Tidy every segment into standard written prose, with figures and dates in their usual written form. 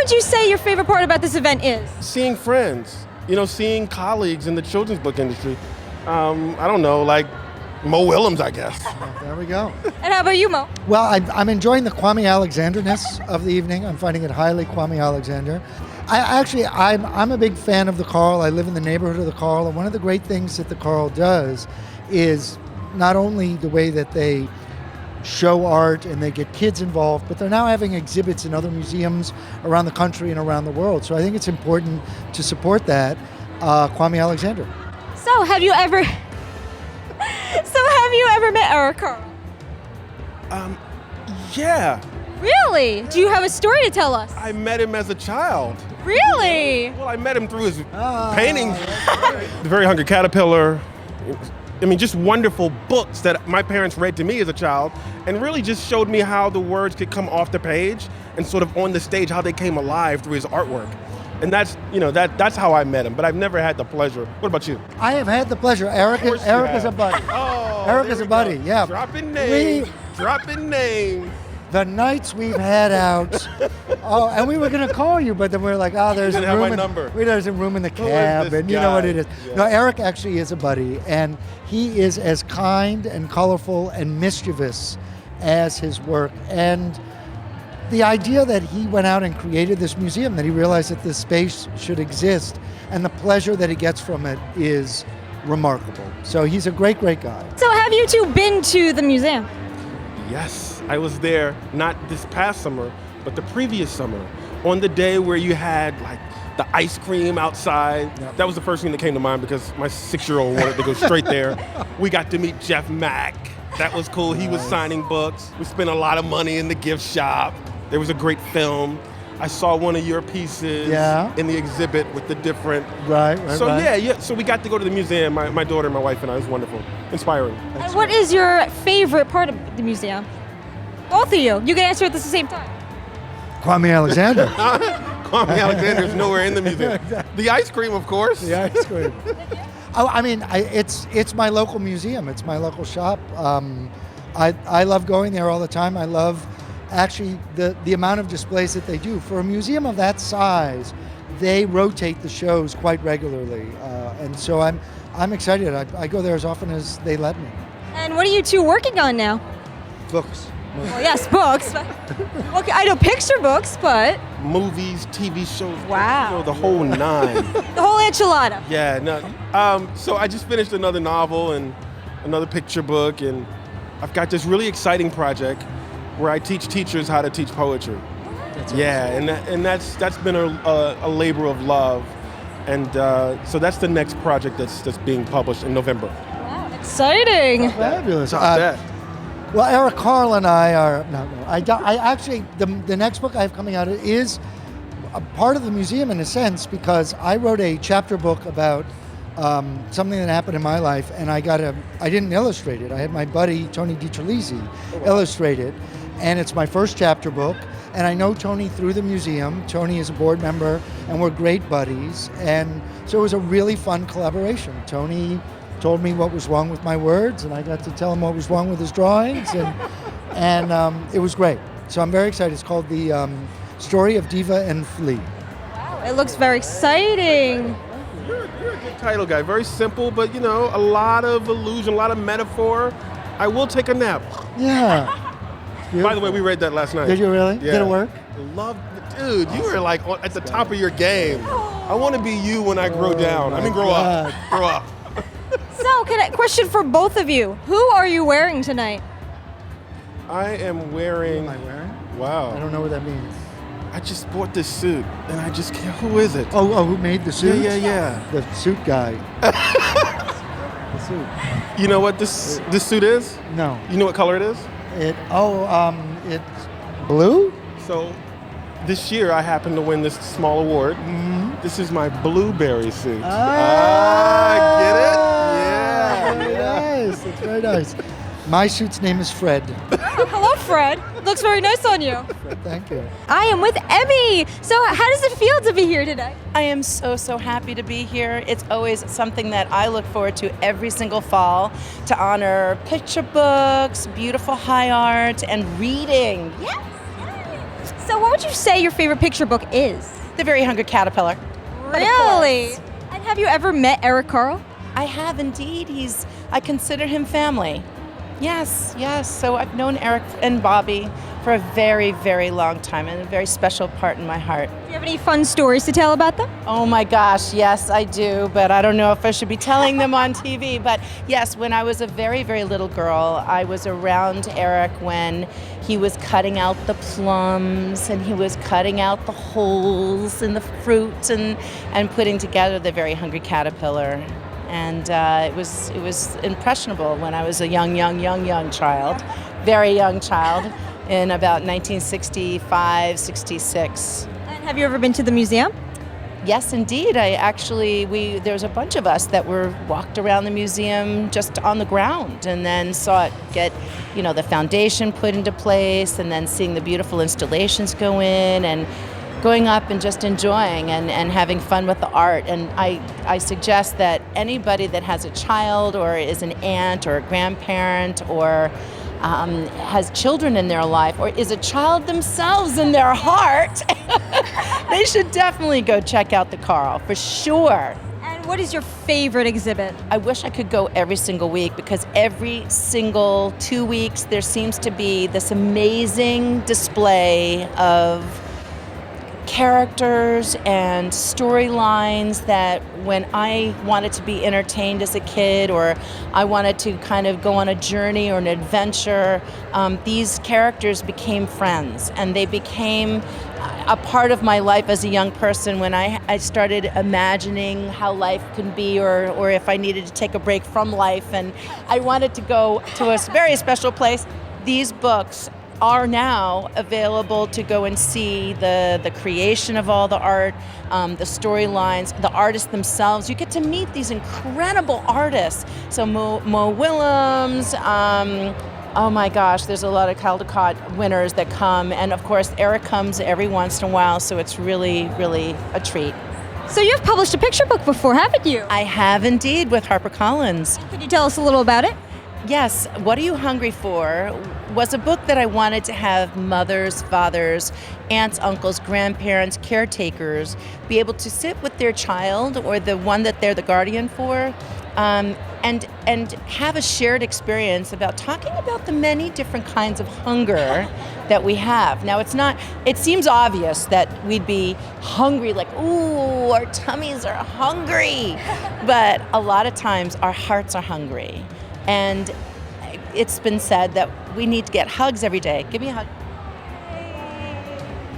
would you say your favorite part about this event is? Seeing friends, seeing colleagues in the children's book industry. I don't know, like Mo Willems, I guess. There we go. And how about you, Mo? Well, I'm enjoying the Kwame Alexander-ness of the evening. I'm finding it highly Kwame Alexander. I'm a big fan of the Carle. I live in the neighborhood of the Carle, and one of the great things that the Carle does is not only the way that they show art and they get kids involved, but they're now having exhibits in other museums around the country and around the world. So I think it's important to support that, Kwame Alexander. So have you ever met Eric Carle? Yeah. Really? Do you have a story to tell us? I met him as a child. Really? Well, I met him through his paintings. The Very Hungry Caterpillar. I mean, just wonderful books that my parents read to me as a child and really just showed me how the words could come off the page and sort of on the stage, how they came alive through his artwork. And that's how I met him, but I've never had the pleasure. What about you? I have had the pleasure. Eric is a buddy. Oh, Eric is a buddy, yeah. Dropping names. The nights we've had out, and we were going to call you, but then we were like, there's didn't have my number. There's a room in the cab, and you know what it is. Yeah. No, Eric actually is a buddy, and he is as kind and colorful and mischievous as his work. And the idea that he went out and created this museum, that he realized that this space should exist, and the pleasure that he gets from it is remarkable. So he's a great, great guy. So have you two been to the museum? Yes, I was there, not this past summer, but the previous summer, on the day where you had like the ice cream outside. Yep. That was the first thing that came to mind because my 6-year-old wanted to go straight there. We got to meet Jeff Mack. That was cool. He was signing books. We spent a lot of money in the gift shop. There was a great film. I saw one of your pieces in the exhibit with the different... Right. So we got to go to the museum, my daughter and my wife and I. It was wonderful, inspiring. And what is your favorite part of the museum? Both of you. You can answer at the same time. Kwame Alexander. Kwame Alexander is nowhere in the museum. The ice cream, of course. The ice cream. It's my local museum. It's my local shop. I love going there all the time. I love... Actually, the amount of displays that they do. For a museum of that size, they rotate the shows quite regularly. And so I'm excited. I go there as often as they let me. And what are you two working on now? Books. Well, yes, books. Okay, I know picture books, but... Movies, TV shows. Wow. The whole nine. The whole enchilada. Yeah, no. So I just finished another novel and another picture book, and I've got this really exciting project where I teach teachers how to teach poetry. And that's been a labor of love, and so that's the next project that's being published in November. Wow, exciting! Fabulous. Well, Eric Carle and I are the next book I have coming out is a part of the museum in a sense because I wrote a chapter book about something that happened in my life, and I didn't illustrate it. I had my buddy Tony DiTerlizzi illustrate it. And it's my first chapter book, and I know Tony through the museum. Tony is a board member, and we're great buddies, and so it was a really fun collaboration. Tony told me what was wrong with my words, and I got to tell him what was wrong with his drawings, and it was great. So I'm very excited. It's called The Story of Diva and Flea. Wow, it looks very exciting. You're a good title guy. Very simple, but a lot of allusion, a lot of metaphor. I will take a nap. Yeah. By the way, we read that last night. Did you really? Yeah. Did it work? Dude, you were like at the top of your game. I want to be you when I grow down. Grow up. Grow up. So, question for both of you. Who are you wearing tonight? I am wearing... Who am I wearing? Wow. I don't know what that means. I just bought this suit, and I just can't... Who is it? Oh, who made the suit? Yeah. The suit guy. The suit. You know what this suit is? No. You know what color it is? It's blue? So this year I happened to win this small award. Mm-hmm. This is my blueberry suit. Get it? Yeah. Very nice. It's very nice. My suit's name is Fred. Hello, Fred. Looks very nice on you. Thank you. I am with Emme. So how does it feel to be here today? I am so happy to be here. It's always something that I look forward to every single fall to honor picture books, beautiful high art, and reading. Yes. So what would you say your favorite picture book is? The Very Hungry Caterpillar. Really? course. And have you ever met Eric Carle? I have indeed. I consider him family. Yes. So I've known Eric and Bobby for a very, very long time, and a very special part in my heart. Do you have any fun stories to tell about them? Oh my gosh, yes, I do, but I don't know if I should be telling them on TV. But yes, when I was a very, very little girl, I was around Eric when he was cutting out the plums and he was cutting out the holes in the fruit and putting together the Very Hungry Caterpillar. And it was impressionable when I was a young child, very young child, in about 1965, 66. And have you ever been to the museum? Yes, indeed. There was a bunch of us that walked around the museum just on the ground, and then saw it get, the foundation put into place, and then seeing the beautiful installations go in, and going up and just enjoying and having fun with the art. And I suggest that anybody that has a child or is an aunt or a grandparent or has children in their life or is a child themselves in their heart, they should definitely go check out the Carle, for sure. And what is your favorite exhibit? I wish I could go every single week, because every single 2 weeks there seems to be this amazing display of characters and storylines that when I wanted to be entertained as a kid, or I wanted to kind of go on a journey or an adventure, these characters became friends, and they became a part of my life as a young person when I started imagining how life can be, or if I needed to take a break from life and I wanted to go to a very special place. These books are now available to go and see the creation of all the art, the storylines, the artists themselves. You get to meet these incredible artists. So Mo Willems, oh my gosh, there's a lot of KidLit winners that come. And of course, Eric comes every once in a while, so it's really, really a treat. So you've published a picture book before, haven't you? I have indeed, with HarperCollins. Could you tell us a little about it? Yes, What Are You Hungry For was a book that I wanted to have mothers, fathers, aunts, uncles, grandparents, caretakers be able to sit with their child or the one that they're the guardian for, and have a shared experience about talking about the many different kinds of hunger that we have. Now, it seems obvious that we'd be hungry, like, ooh, our tummies are hungry, but a lot of times our hearts are hungry. And it's been said that we need to get hugs every day. Give me a hug.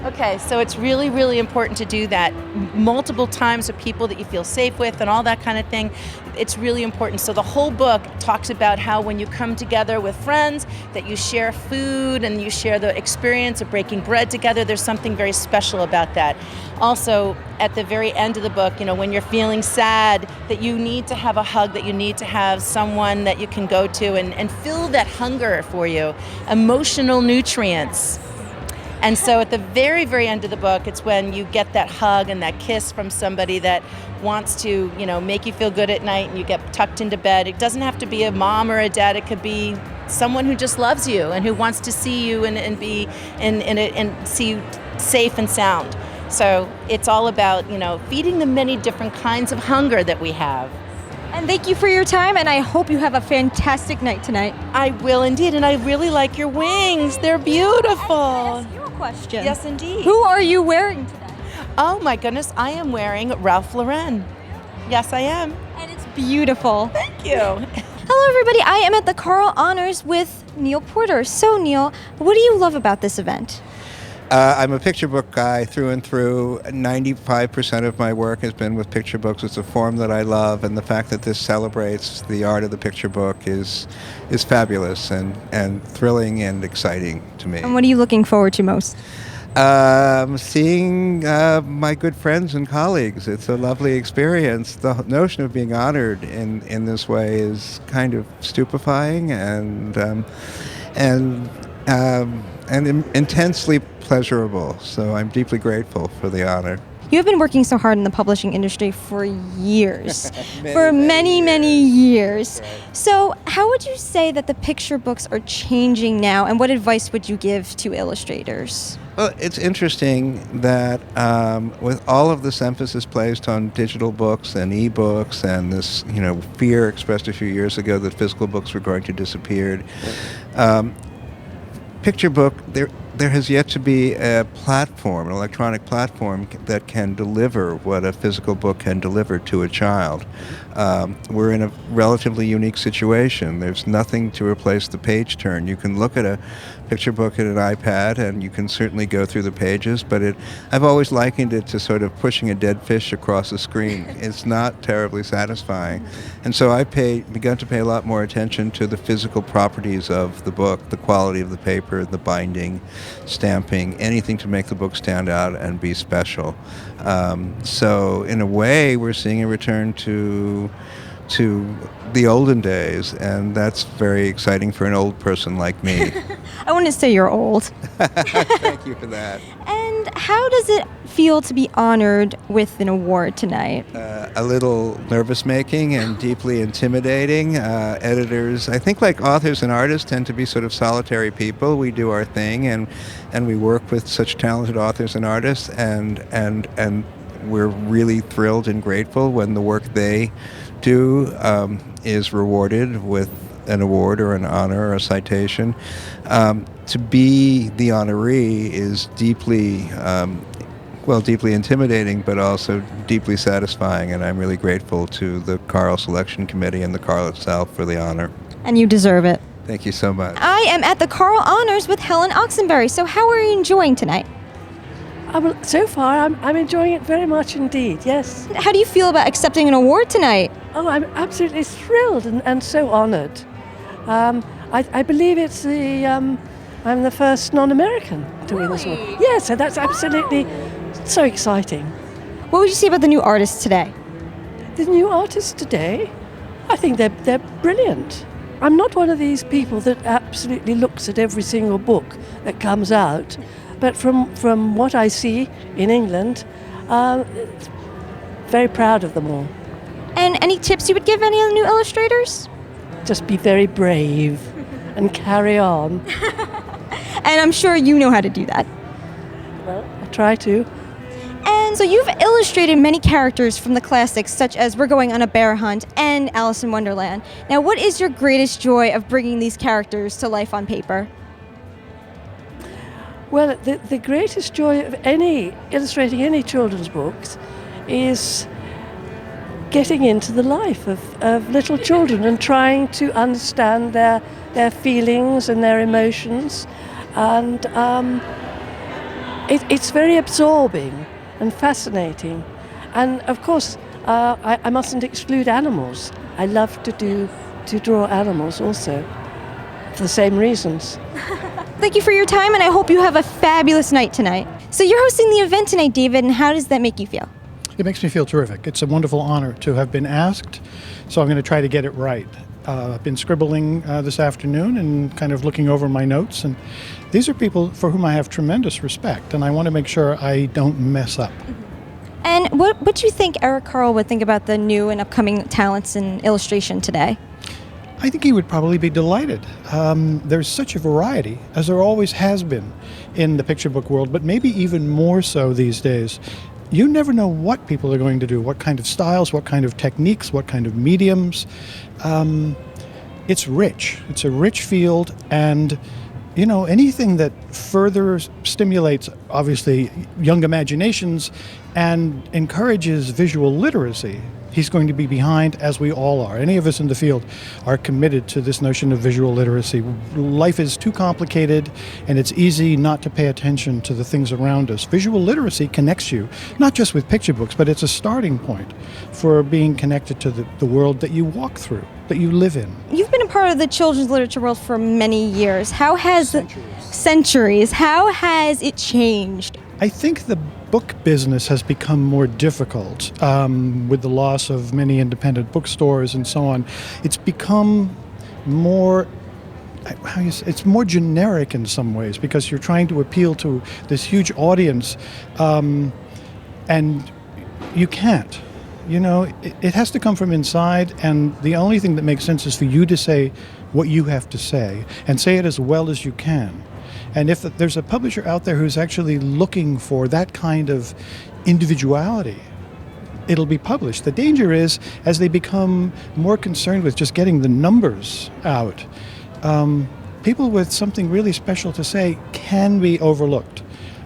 Okay, so it's really, really important to do that multiple times with people that you feel safe with and all that kind of thing. It's really important. So the whole book talks about how when you come together with friends, that you share food and you share the experience of breaking bread together. There's something very special about that. Also, at the very end of the book, when you're feeling sad, that you need to have a hug, that you need to have someone that you can go to and fill that hunger for you, emotional nutrients. And so at the very, very end of the book, it's when you get that hug and that kiss from somebody that wants to, make you feel good at night, and you get tucked into bed. It doesn't have to be a mom or a dad. It could be someone who just loves you and who wants to see you and be and see you safe and sound. So it's all about, feeding the many different kinds of hunger that we have. And thank you for your time, and I hope you have a fantastic night tonight. I will indeed, and I really like your wings. They're beautiful. I ask you a question. Yes, indeed. Who are you wearing today? Oh my goodness, I am wearing Ralph Lauren. Yes, I am. And it's beautiful. Thank you. Hello, everybody. I am at the Carle Honors with Neal Porter. So, Neal, what do you love about this event? I'm a picture book guy through and through. 95% of my work has been with picture books. It's a form that I love, and the fact that this celebrates the art of the picture book is fabulous and thrilling and exciting to me. And what are you looking forward to most? Seeing my good friends and colleagues. It's a lovely experience. The notion of being honored in this way is kind of stupefying and intensely pleasurable. So I'm deeply grateful for the honor. You have been working so hard in the publishing industry for years, Many many years. Right. So how would you say that the picture books are changing now, and what advice would you give to illustrators? Well, it's interesting that with all of this emphasis placed on digital books and e-books and this, fear expressed a few years ago that physical books were going to disappear, picture book, there has yet to be a platform, an electronic platform that can deliver what a physical book can deliver to a child. We're in a relatively unique situation. There's nothing to replace the page turn. You can look at a picture book at an iPad and you can certainly go through the pages, but I've always likened it to sort of pushing a dead fish across a screen. It's not terribly satisfying. And so I've begun to pay a lot more attention to the physical properties of the book, the quality of the paper, the binding, stamping, anything to make the book stand out and be special. So in a way, we're seeing a return to the olden days, and that's very exciting for an old person like me. I wouldn't say you're old. Thank you for that. And how does it feel to be honored with an award tonight? A little nervous-making and deeply intimidating. Editors, I think like authors and artists, tend to be sort of solitary people. We do our thing, and we work with such talented authors and artists, and we're really thrilled and grateful when the work they do is rewarded with an award or an honor or a citation. To be the honoree is deeply intimidating, but also deeply satisfying, and I'm really grateful to the Carle Selection Committee and the Carle itself for the honor. And you deserve it. Thank you so much. I am at the Carle Honors with Helen Oxenbury. So how are you enjoying tonight? Well, so far, I'm enjoying it very much indeed, yes. How do you feel about accepting an award tonight? Oh, I'm absolutely thrilled and so honoured. I believe I'm the first non-American to win this award. Yeah, so that's absolutely so exciting. What would you say about the new artists today? The new artists today, I think they're brilliant. I'm not one of these people that absolutely looks at every single book that comes out, but from what I see in England, very proud of them all. And any tips you would give any of the new illustrators? Just be very brave and carry on. And I'm sure you know how to do that. Well, I try to. And so you've illustrated many characters from the classics, such as We're Going on a Bear Hunt and Alice in Wonderland. Now, what is your greatest joy of bringing these characters to life on paper? Well, the greatest joy of illustrating any children's books is getting into the life of little children and trying to understand their feelings and their emotions. And it's very absorbing and fascinating. And of course, I mustn't exclude animals. I love to draw animals also, for the same reasons. Thank you for your time, and I hope you have a fabulous night tonight. So you're hosting the event tonight, David, and how does that make you feel? It makes me feel terrific. It's a wonderful honor to have been asked, so I'm going to try to get it right. I've been scribbling this afternoon and kind of looking over my notes, and these are people for whom I have tremendous respect, and I want to make sure I don't mess up. And what do you think Eric Carle would think about the new and upcoming talents in illustration today? I think he would probably be delighted. There's such a variety, as there always has been in the picture book world, but maybe even more so these days. You never know what people are going to do, what kind of styles, what kind of techniques, what kind of mediums. It's rich. It's a rich field, and anything that further stimulates, obviously, young imaginations and encourages visual literacy, he's going to be behind, as we all are. Any of us in the field are committed to this notion of visual literacy. Life is too complicated, and it's easy not to pay attention to the things around us. Visual literacy connects you, not just with picture books, but it's a starting point for being connected to the world that you walk through, that you live in. You've been a part of the children's literature world for many years. How has centuries? How has it changed? I think the book business has become more difficult with the loss of many independent bookstores and so on. It's become more, it's more generic in some ways because you're trying to appeal to this huge audience, and you can't. It has to come from inside, and the only thing that makes sense is for you to say what you have to say, and say it as well as you can. And if there's a publisher out there who's actually looking for that kind of individuality, it'll be published. The danger is, as they become more concerned with just getting the numbers out, people with something really special to say can be overlooked.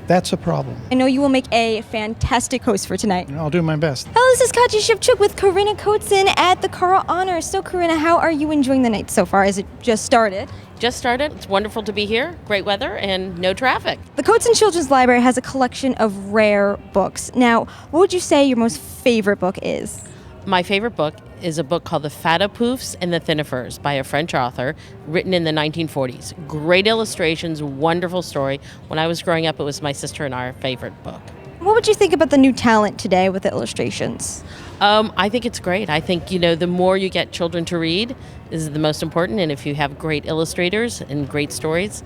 That's a problem. I know you will make a fantastic host for tonight. And I'll do my best. Hello, this is Katja Shevchuk with Corinna Cotsen at the Carle Honors. So, Corinna, how are you enjoying the night so far? Has it just started? Just started. It's wonderful to be here. Great weather and no traffic. The Cotsen Children's Library has a collection of rare books. Now, what would you say your most favorite book is? My favorite book is a book called The Fatapoufs and the Thinifers by a French author, written in the 1940s. Great illustrations, wonderful story. When I was growing up, it was my sister and our favorite book. What would you think about the new talent today with the illustrations? I think it's great. I think, the more you get children to read is the most important. And if you have great illustrators and great stories,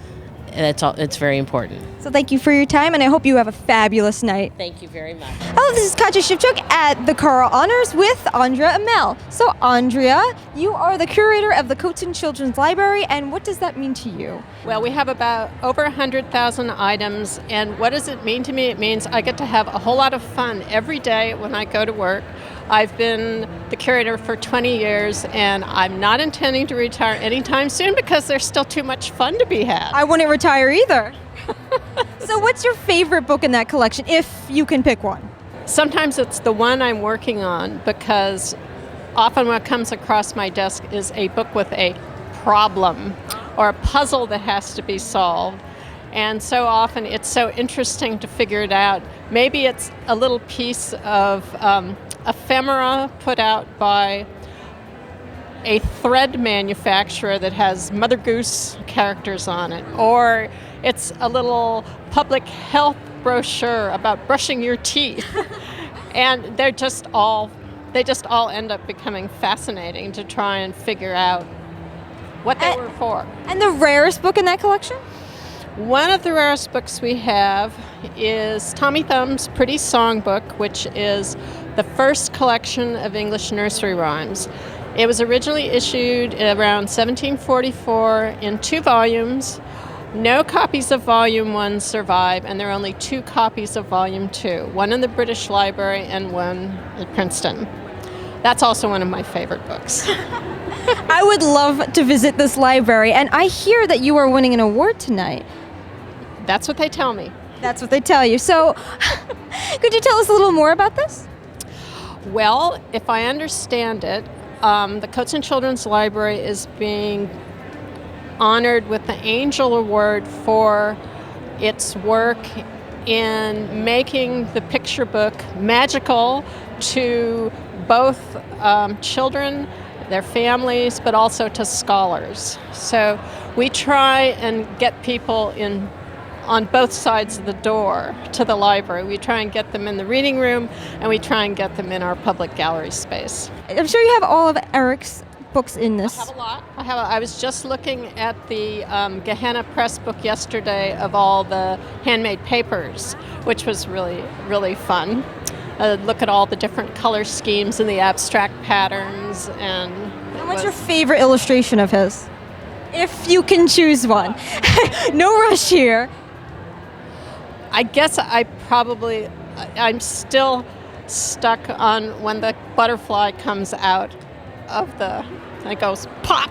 it's very important. So thank you for your time, and I hope you have a fabulous night. Thank you very much. Hello, this is Katja Shevchuk at the Carle Honors with Andrea Immel. So, Andrea, you are the curator of the Cotsen Children's Library, and what does that mean to you? Well, we have about over 100,000 items, and what does it mean to me? It means I get to have a whole lot of fun every day when I go to work. I've been the curator for 20 years, and I'm not intending to retire anytime soon because there's still too much fun to be had. I wouldn't retire either. So what's your favorite book in that collection, if you can pick one? Sometimes it's the one I'm working on, because often what comes across my desk is a book with a problem or a puzzle that has to be solved. And so often it's so interesting to figure it out. Maybe it's a little piece of ephemera put out by a thread manufacturer that has Mother Goose characters on it, or it's a little public health brochure about brushing your teeth. And they just all end up becoming fascinating to try and figure out what they were for. And the rarest book in that collection? One of the rarest books we have is Tommy Thumb's Pretty Songbook, which is the first collection of English nursery rhymes. It was originally issued around 1744 in 2 volumes. No copies of Volume 1 survive, and there are only 2 copies of Volume 2, one in the British Library and one at Princeton. That's also one of my favorite books. I would love to visit this library, and I hear that you are winning an award tonight. That's what they tell me. That's what they tell you. So, could you tell us a little more about this? Well, if I understand it, the Cotsen Children's Library is being honored with the Angel Award for its work in making the picture book magical to both children, their families, but also to scholars. So we try and get people in on both sides of the door to the library. We try and get them in the reading room, and we try and get them in our public gallery space. I'm sure you have all of Eric's books in this. I have a lot. I was just looking at the Gehenna Press book yesterday of all the handmade papers, which was really, really fun. Look at all the different color schemes and the abstract patterns. And what's your favorite illustration of his? If you can choose one. No rush here. I guess I'm still stuck on when the butterfly comes out of and it goes pop.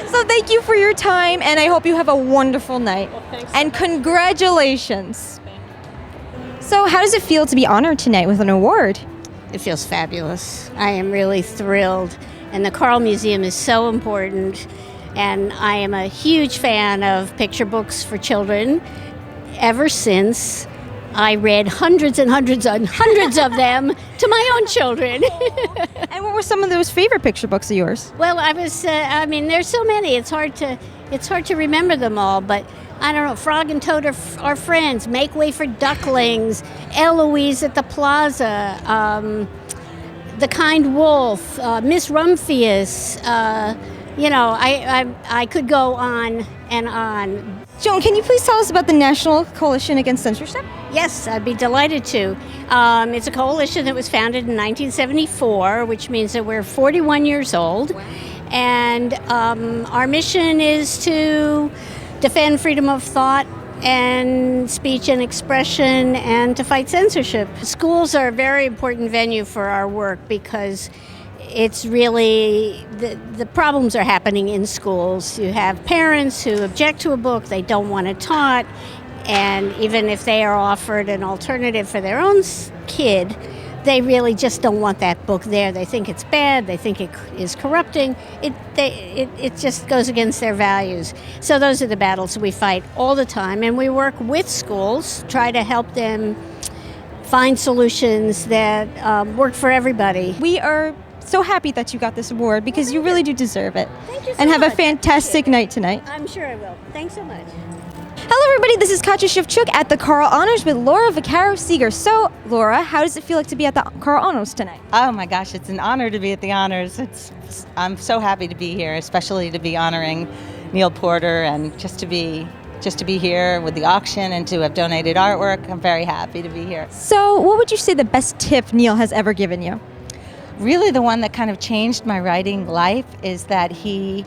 So thank you for your time, and I hope you have a wonderful night. Well, thanks. And congratulations. So how does it feel to be honored tonight with an award? It feels fabulous. I am really thrilled. And the Carle Museum is so important. And I am a huge fan of picture books for children. Ever since I read hundreds and hundreds and hundreds of them to my own children. And what were some of those favorite picture books of yours? Well, there's so many. It's hard to remember them all, but I don't know, Frog and Toad are friends, Make Way for Ducklings, Eloise at the Plaza, The Kind Wolf, Miss Rumphius. I could go on and on. Joan, can you please tell us about the National Coalition Against Censorship? Yes, I'd be delighted to. It's a coalition that was founded in 1974, which means that we're 41 years old. And our mission is to defend freedom of thought and speech and expression and to fight censorship. Schools are a very important venue for our work because it's really, the problems are happening in schools. You have parents who object to a book, they don't want it taught, and even if they are offered an alternative for their own kid, they really just don't want that book there. They think it's bad, they think it is corrupting. It just goes against their values. So those are the battles we fight all the time, and we work with schools, try to help them find solutions that work for everybody. We are so happy that you got this award because you really do deserve it. Thank you so and have much. a fantastic night tonight. I'm sure I will. Thanks so much. Hello everybody, this is Katja Shevchuk at the Carle Honors with Laura Vaccaro Seeger. So, Laura, how does it feel like to be at the Carle Honors tonight? Oh my gosh, it's an honor to be at the honors. I'm so happy to be here, especially to be honoring Neal Porter and just to be here with the auction and to have donated artwork. I'm very happy to be here. So, what would you say the best tip Neal has ever given you? Really the one that kind of changed my writing life is that he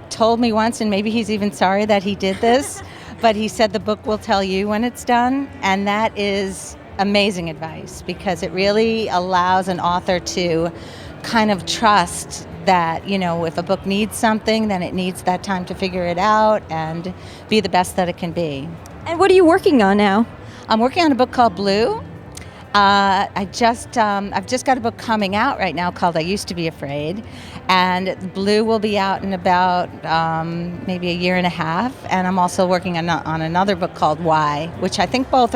told me once, and maybe he's even sorry that he did this, but he said the book will tell you when it's done, and that is amazing advice because it really allows an author to kind of trust that, you know, if a book needs something, then it needs that time to figure it out and be the best that it can be. And what are you working on now? I'm working on a book called Blue. I've just got a book coming out right now called I Used to Be Afraid, and Blue will be out in about maybe a year and a half. And I'm also working on another book called Why, which I think both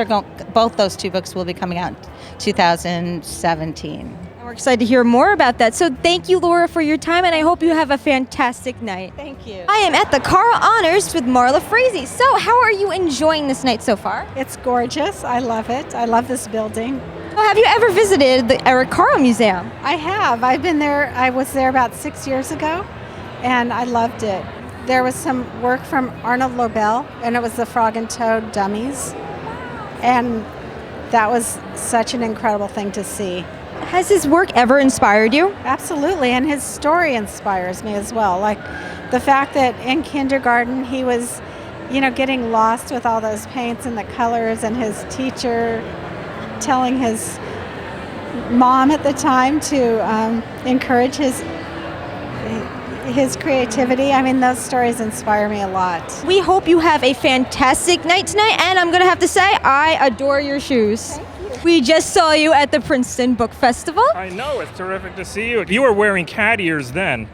those two books will be coming out in 2017. We're excited to hear more about that. So thank you, Laura, for your time, and I hope you have a fantastic night. Thank you. I am at the Carle Honors with Marla Frazee. So how are you enjoying this night so far? It's gorgeous. I love it. I love this building. Well, have you ever visited the Eric Carle Museum? I have. I've been there. I was there about 6 years ago, and I loved it. There was some work from Arnold Lobel, and it was the Frog and Toad dummies. And that was such an incredible thing to see. Has his work ever inspired you? Absolutely, and his story inspires me as well. Like the fact that in kindergarten he was, getting lost with all those paints and the colors, and his teacher telling his mom at the time to encourage his creativity. I mean, those stories inspire me a lot. We hope you have a fantastic night tonight, and I'm going to have to say, I adore your shoes. We just saw you at the Princeton Book Festival. I know, it's terrific to see you. You were wearing cat ears then.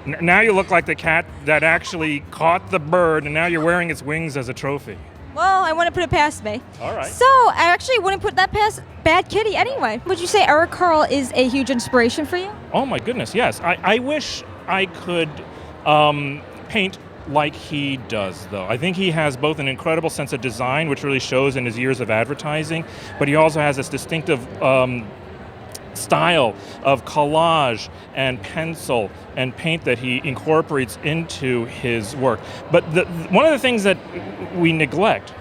Now you look like the cat that actually caught the bird, and now you're wearing its wings as a trophy. Well, I want to put it past me. All right. So, I actually wouldn't put that past Bad Kitty anyway. Would you say Eric Carle is a huge inspiration for you? Oh my goodness, yes. I wish I could paint like he does, though. I think he has both an incredible sense of design, which really shows in his years of advertising, but he also has this distinctive style of collage and pencil and paint that he incorporates into his work. But one of the things that we neglect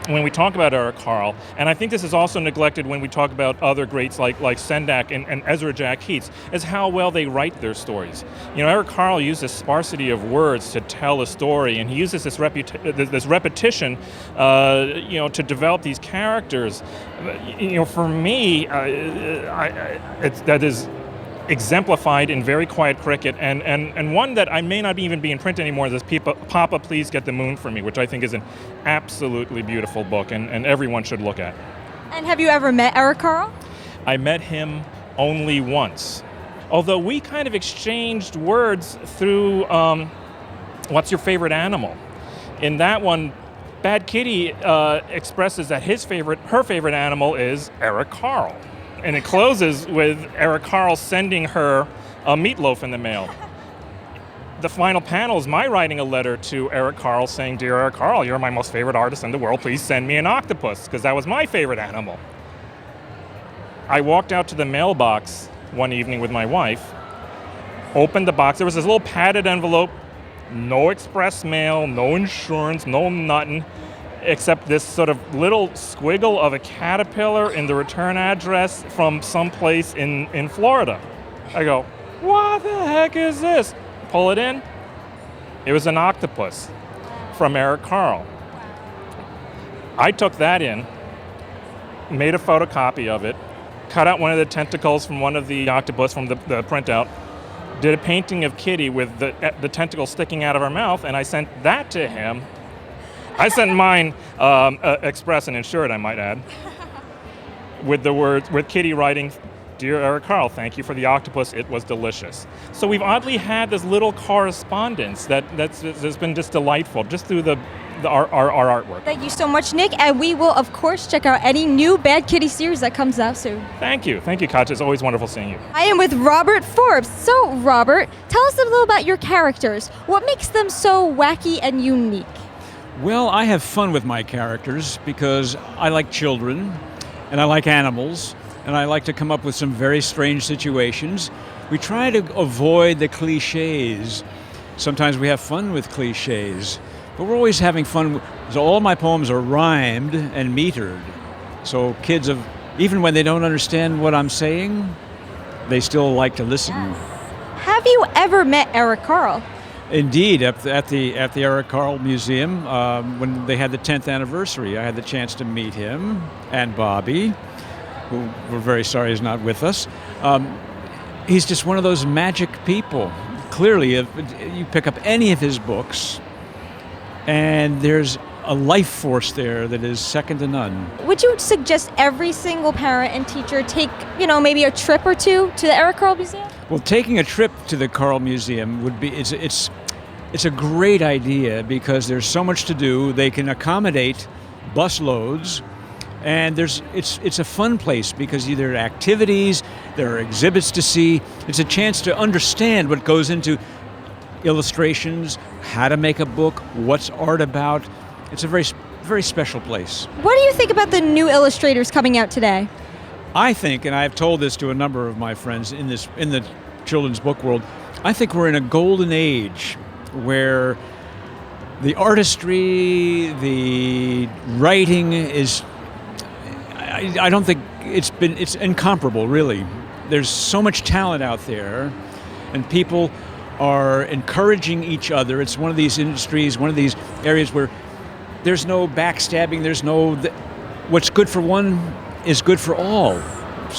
when we talk about Eric Carle, and I think this is also neglected when we talk about other greats like Sendak and Ezra Jack Keats, is how well they write their stories. Eric Carle uses sparsity of words to tell a story, and he uses this repetition, to develop these characters. For me, that is exemplified in Very Quiet Cricket, and one that I may not even be in print anymore is Papa, Please Get the Moon for Me, which I think is an absolutely beautiful book and everyone should look at. And have you ever met Eric Carle? I met him only once, although we kind of exchanged words through what's your favorite animal? In that one, Bad Kitty expresses that her favorite animal is Eric Carle. And it closes with Eric Carle sending her a meatloaf in the mail. The final panel is my writing a letter to Eric Carle saying, "Dear Eric Carle, you're my most favorite artist in the world. Please send me an octopus," because that was my favorite animal. I walked out to the mailbox one evening with my wife, opened the box. There was this little padded envelope, no express mail, no insurance, no nothing, except this sort of little squiggle of a caterpillar in the return address from someplace in Florida. I go, what the heck is this? Pull it in. It was an octopus from Eric Carle. I took that in, made a photocopy of it, cut out one of the tentacles from one of the octopus from the printout, did a painting of Kitty with the tentacle sticking out of her mouth, and I sent that to him. I sent mine express and insured, I might add, with the words, with Kitty writing, "Dear Eric Carle, thank you for the octopus. It was delicious." So we've oddly had this little correspondence that's been just delightful, just through our artwork. Thank you so much, Nick, and we will, of course, check out any new Bad Kitty series that comes out soon. Thank you, Katja. It's always wonderful seeing you. I am with Robert Forbes. So, Robert, tell us a little about your characters. What makes them so wacky and unique? Well, I have fun with my characters because I like children, and I like animals, and I like to come up with some very strange situations. We try to avoid the cliches. Sometimes we have fun with cliches, but we're always having fun. So all my poems are rhymed and metered. So kids, even when they don't understand what I'm saying, they still like to listen. Have you ever met Eric Carle? Indeed, at the Eric Carle Museum, when they had the 10th anniversary, I had the chance to meet him and Bobby, who we're very sorry is not with us. He's just one of those magic people. Clearly, if you pick up any of his books, and there's a life force there that is second to none. Would you suggest every single parent and teacher take, maybe a trip or two to the Eric Carle Museum? Well, taking a trip to the Carle Museum would be, it's a great idea because there's so much to do. They can accommodate bus loads, and it's a fun place because there are activities, there are exhibits to see. It's a chance to understand what goes into illustrations, how to make a book, what's art about. It's a very, very special place. What do you think about the new illustrators coming out today? I think, and I've told this to a number of my friends in the children's book world, I think we're in a golden age where the artistry, the writing is, I don't think it's incomparable, really. There's so much talent out there, and people are encouraging each other. It's one of these industries, one of these areas where there's no backstabbing, what's good for one is good for all.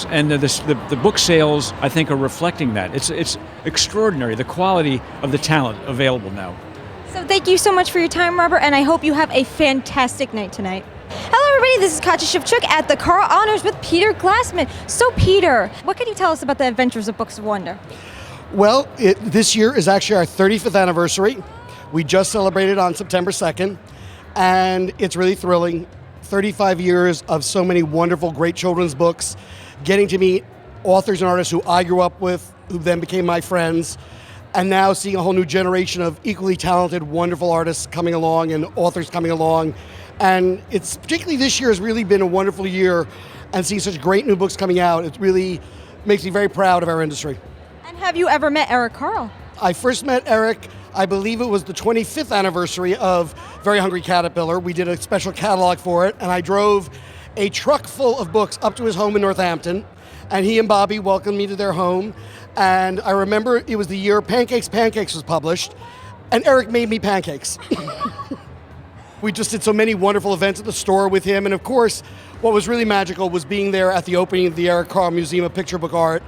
And the book sales, I think, are reflecting that. It's extraordinary, the quality of the talent available now. So thank you so much for your time, Robert, and I hope you have a fantastic night tonight. Hello, everybody. This is Katja Shevchuk at the Carle Honors with Peter Glassman. So, Peter, what can you tell us about the adventures of Books of Wonder? Well, this year is actually our 35th anniversary. We just celebrated on September 2nd, and it's really thrilling. 35 years of so many wonderful, great children's books, getting to meet authors and artists who I grew up with, who then became my friends, and now seeing a whole new generation of equally talented, wonderful artists coming along and authors coming along. And it's particularly this year has really been a wonderful year, and seeing such great new books coming out, it really makes me very proud of our industry. And have you ever met Eric Carle? I first met Eric, I believe it was the 25th anniversary of Very Hungry Caterpillar. We did a special catalog for it, and I drove a truck full of books up to his home in Northampton, and he and Bobby welcomed me to their home. And I remember it was the year Pancakes was published, and Eric made me pancakes. We just did so many wonderful events at the store with him, and of course, what was really magical was being there at the opening of the Eric Carle Museum of Picture Book Art,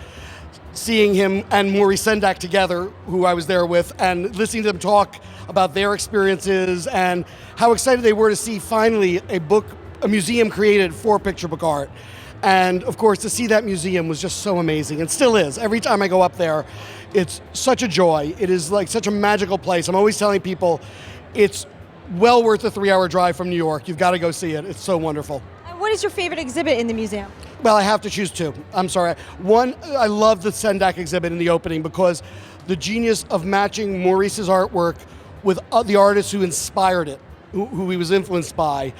seeing him and Maurice Sendak together, who I was there with, and listening to them talk about their experiences and how excited they were to see finally a museum created for picture book art. And of course, to see that museum was just so amazing, and still is. Every time I go up there, it's such a joy. It is like such a magical place. I'm always telling people it's well worth a 3-hour drive from New York. You've got to go see it. It's so wonderful. And what is your favorite exhibit in the museum? Well, I have to choose two. I'm sorry. One, I love the Sendak exhibit in the opening because the genius of matching Maurice's artwork with the artists who inspired it, who he was influenced by,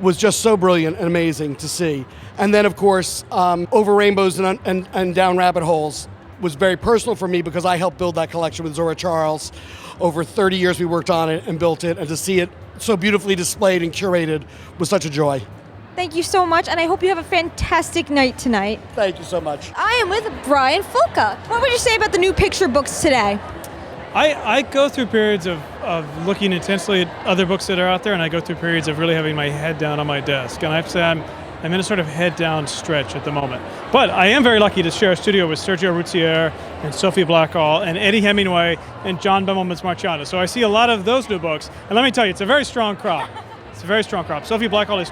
was just so brilliant and amazing to see. And then, of course, Over Rainbows and Down Rabbit Holes was very personal for me because I helped build that collection with Zora Charles. Over 30 years we worked on it and built it, and to see it so beautifully displayed and curated was such a joy. Thank you so much, and I hope you have a fantastic night tonight. Thank you so much. I am with Brian Floca. What would you say about the new picture books today? I go through periods of of looking intensely at other books that are out there, and I go through periods of really having my head down on my desk. And I have to say I'm in a sort of head down stretch at the moment. But I am very lucky to share a studio with Sergio Routsier and Sophie Blackall and Eddie Hemingway and John Bimmelman's Marciano. So I see a lot of those new books. And let me tell you, it's a very strong crop. It's a very strong crop. Sophie Blackall has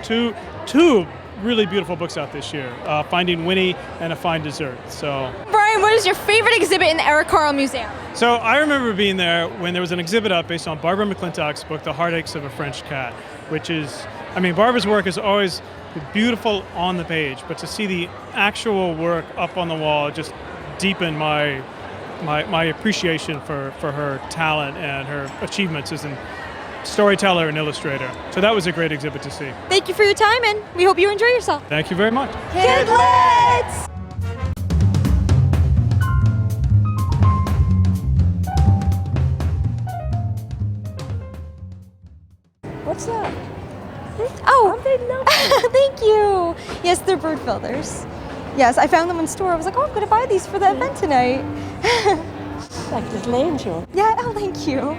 two really beautiful books out this year, Finding Winnie and A Fine Dessert. So, Brian, what is your favorite exhibit in the Eric Carle Museum? So I remember being there when there was an exhibit up based on Barbara McClintock's book, The Heartaches of a French Cat, which is, I mean, Barbara's work is always beautiful on the page, but to see the actual work up on the wall just deepened my appreciation for her talent and her achievements as a storyteller and illustrator. So that was a great exhibit to see. Thank you for your time, and we hope you enjoy yourself. Thank you very much. KidLit! What's that? Oh, aren't they lovely? Thank you. Yes, they're bird feathers. Yes, I found them in store. I was like, oh, I'm going to buy these for the event tonight. Like a little angel. Yeah, oh, thank you.